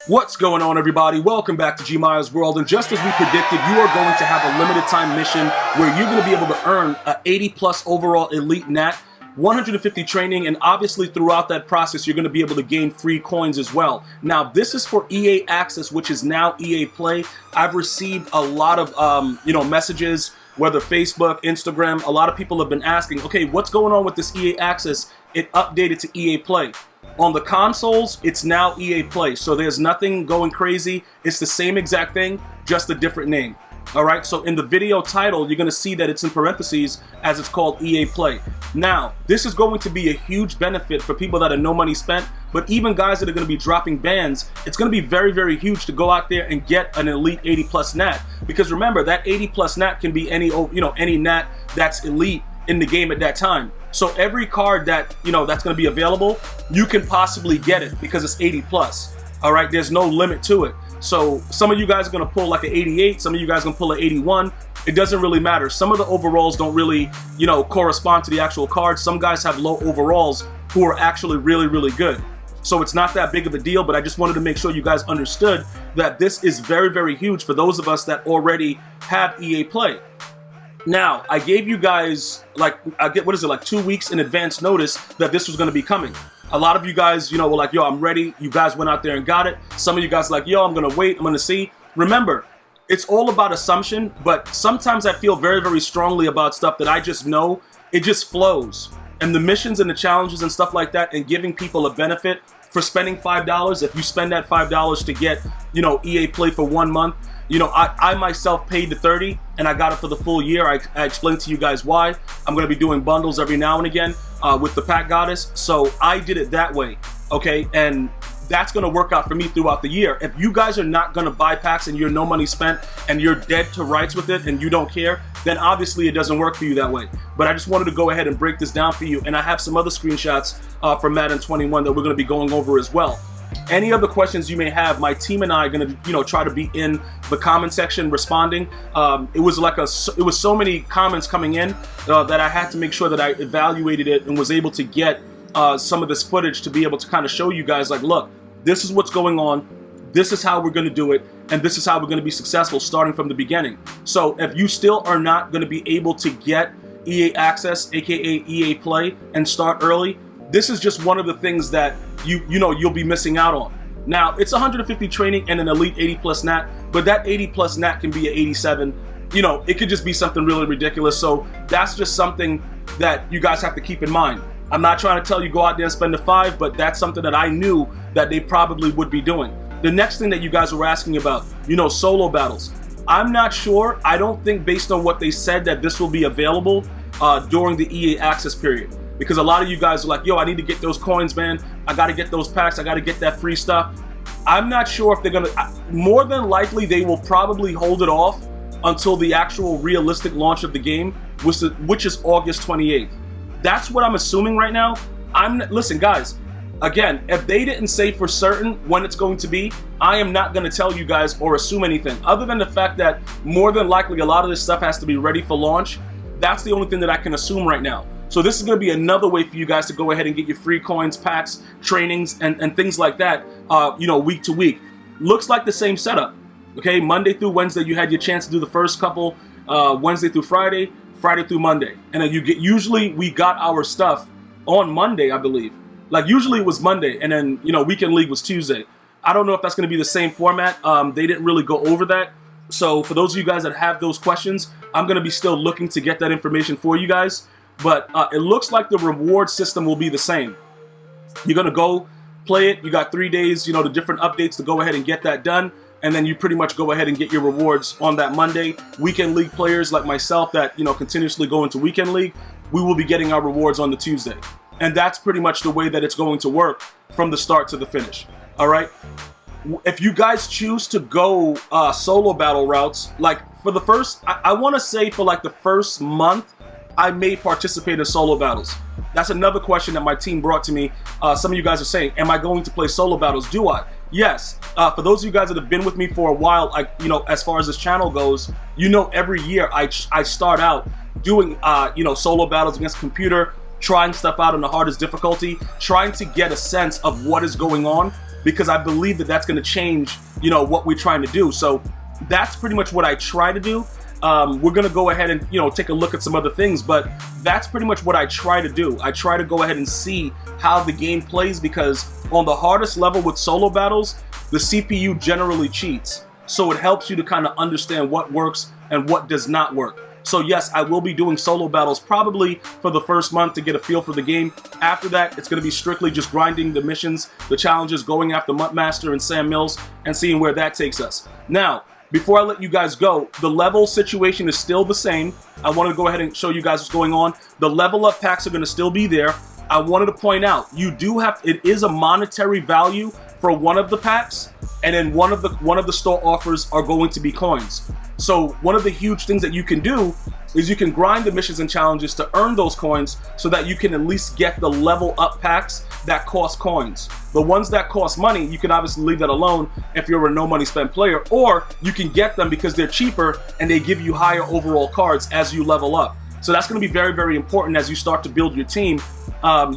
What's going on, everybody? Welcome back to GmiasWorld, and just as we predicted, you are going to have a limited time mission where you're going to be able to earn a 80 plus overall elite nat, 150 training, and obviously throughout that process you're going to be able to gain free coins as well. Now this is for EAAccess, which is now EAPlay. I've received a lot of messages, whether Facebook, Instagram. A lot of people have been asking, okay, what's going on with this EAAccess? It updated to EAPlay. On the consoles, it's now EAPlay, so there's nothing going crazy. It's the same exact thing, just a different name. All right, so in the video title, you're going to see that it's in parentheses as it's called EAPlay. Now, this is going to be a huge benefit for people that are no money spent, but even guys that are going to be dropping bans, it's going to be very, very huge to go out there and get an elite 80 plus nat. Because remember, that 80 plus nat can be any nat that's elite in the game at that time. So every card that, that's going to be available, you can possibly get it because it's 80 plus. All right, there's no limit to it. So some of you guys are going to pull like an 88, some of you guys are going to pull an 81. It doesn't really matter. Some of the overalls don't really, correspond to the actual cards. Some guys have low overalls who are actually really, really good. So it's not that big of a deal, but I just wanted to make sure you guys understood that this is very, very huge for those of us that already have EAPlay. Now, I gave you guys, like 2 weeks in advance notice that this was going to be coming. A lot of you guys, were like, yo, I'm ready. You guys went out there and got it. Some of you guys are like, yo, I'm going to wait. I'm going to see. Remember, it's all about assumption, but sometimes I feel very, very strongly about stuff that I just know. It just flows. And the missions and the challenges and stuff like that, and giving people a benefit for spending $5, if you spend that $5 to get, EAPlay for 1 month, I myself paid the 30 and I got it for the full year. I explained to you guys why. I'm going to be doing bundles every now and again with the Pack Goddess. So I did it that way, okay? And that's going to work out for me throughout the year. If you guys are not going to buy packs and you're no money spent and you're dead to rights with it and you don't care, then obviously it doesn't work for you that way. But I just wanted to go ahead and break this down for you. And I have some other screenshots from Madden 21 that we're going to be going over as well. Any other questions you may have, my team and I are going to, try to be in the comment section responding. It was so many comments coming in that I had to make sure that I evaluated it and was able to get some of this footage to be able to kind of show you guys, like, look, this is what's going on. This is how we're going to do it. And this is how we're going to be successful starting from the beginning. So if you still are not going to be able to get EAAccess, aka EAPlay, and start early, this is just one of the things that you'll be missing out on. Now, it's 150 training and an elite 80 plus nat, but that 80 plus nat can be an 87. It could just be something really ridiculous. So that's just something that you guys have to keep in mind. I'm not trying to tell you go out there and spend the $5, but that's something that I knew that they probably would be doing. The next thing that you guys were asking about, solo battles. I'm not sure. I don't think, based on what they said, that this will be available during the EAAccess period. Because a lot of you guys are like, yo, I need to get those coins, man. I got to get those packs. I got to get that free stuff. I'm not sure if they're going to... More than likely, they will probably hold it off until the actual realistic launch of the game, which is August 28th. That's what I'm assuming right now. Listen, guys, again, if they didn't say for certain when it's going to be, I am not going to tell you guys or assume anything, other than the fact that more than likely a lot of this stuff has to be ready for launch. That's the only thing that I can assume right now. So this is going to be another way for you guys to go ahead and get your free coins, packs, trainings, and things like that, week to week. Looks like the same setup, okay? Monday through Wednesday, you had your chance to do the first couple, Wednesday through Friday, Friday through Monday. And then usually we got our stuff on Monday, I believe. Like usually it was Monday, and then, Weekend League was Tuesday. I don't know if that's going to be the same format. They didn't really go over that. So for those of you guys that have those questions, I'm going to be still looking to get that information for you guys. But it looks like the reward system will be the same. You're going to go play it. You got 3 days, the different updates to go ahead and get that done. And then you pretty much go ahead and get your rewards on that Monday. Weekend League players like myself that, continuously go into Weekend League, we will be getting our rewards on the Tuesday. And that's pretty much the way that it's going to work from the start to the finish. All right. If you guys choose to go solo battle routes, like for the first, I want to say for like the first month, I may participate in solo battles. That's another question that my team brought to me. Some of you guys are saying, am I going to play solo battles? Do I? Yes. For those of you guys that have been with me for a while, as far as this channel goes, every year I start out doing, solo battles against computer, trying stuff out on the hardest difficulty, trying to get a sense of what is going on. because I believe that that's going to change, you know, what we're trying to do. So that's pretty much what I try to do. We're going to go ahead and, you know, take a look at some other things, but that's pretty much what I try to do. I try to go ahead and see how the game plays, because on the hardest level with solo battles, the CPU generally cheats. So it helps you to kind of understand what works and what does not work. So yes, I will be doing solo battles probably for the first month to get a feel for the game. After that, it's going to be strictly just grinding the missions, the challenges, going after Muttmaster and Sam Mills, and seeing where that takes us. Now, before I let you guys go, the level situation is still the same. I wanted to go ahead and show you guys what's going on. The level up packs are going to still be there. I wanted to point out, you do have, it is a monetary value for one of the packs, and then one of the store offers are going to be coins. So one of the huge things that you can do is you can grind the missions and challenges to earn those coins, so that you can at least get the level up packs that cost coins. The ones that cost money, you can obviously leave that alone if you're a no money spent player, or you can get them because they're cheaper and they give you higher overall cards as you level up. So that's going to be very, very important as you start to build your team.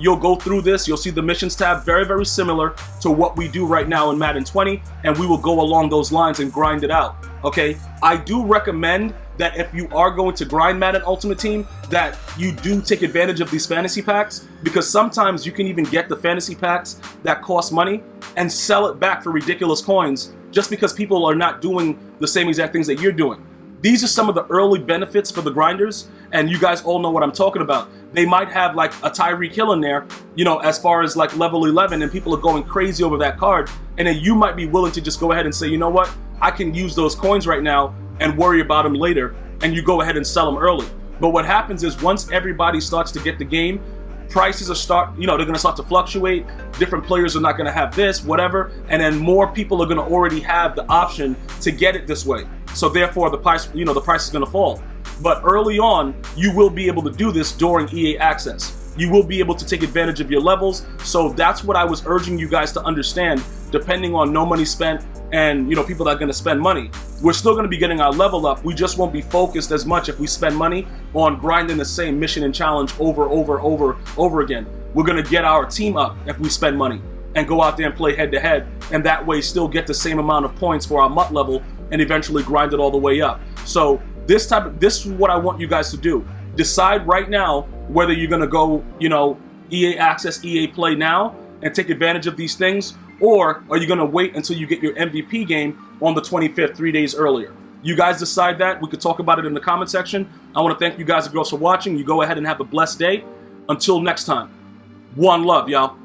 You'll go through this, you'll see the missions tab very, very similar to what we do right now in Madden 20, and we will go along those lines and grind it out, okay? I do recommend that if you are going to grind Madden Ultimate Team, that you do take advantage of these fantasy packs, because sometimes you can even get the fantasy packs that cost money and sell it back for ridiculous coins just because people are not doing the same exact things that you're doing. These are some of the early benefits for the grinders, and you guys all know what I'm talking about. They might have like a Tyreek Hill in there, you know, as far as like level 11, and people are going crazy over that card, and then you might be willing to just go ahead and say, you know what, I can use those coins right now and worry about them later, and you go ahead and sell them early. But what happens is once everybody starts to get the game, prices are they're going to start to fluctuate. Different players are not going to have this, whatever, and then more people are going to already have the option to get it this way. So therefore, the price, you know, the price is going to fall. But early on, you will be able to do this during EA Access. You will be able to take advantage of your levels. So that's what I was urging you guys to understand. Depending on no money spent and, you know, people that are going to spend money, we're still going to be getting our level up. We just won't be focused as much if we spend money on grinding the same mission and challenge over again. We're going to get our team up if we spend money and go out there and play head to head, and that way still get the same amount of points for our MUT level and eventually grind it all the way up. So this is what I want you guys to do. Decide right now whether you're going to go, you know, EA Access, EAPlay now and take advantage of these things, or are you going to wait until you get your MVP game on the 25th, 3 days earlier? You guys decide that. We could talk about it in the comment section. I want to thank you guys and girls for watching. You go ahead and have a blessed day. Until next time, one love, y'all.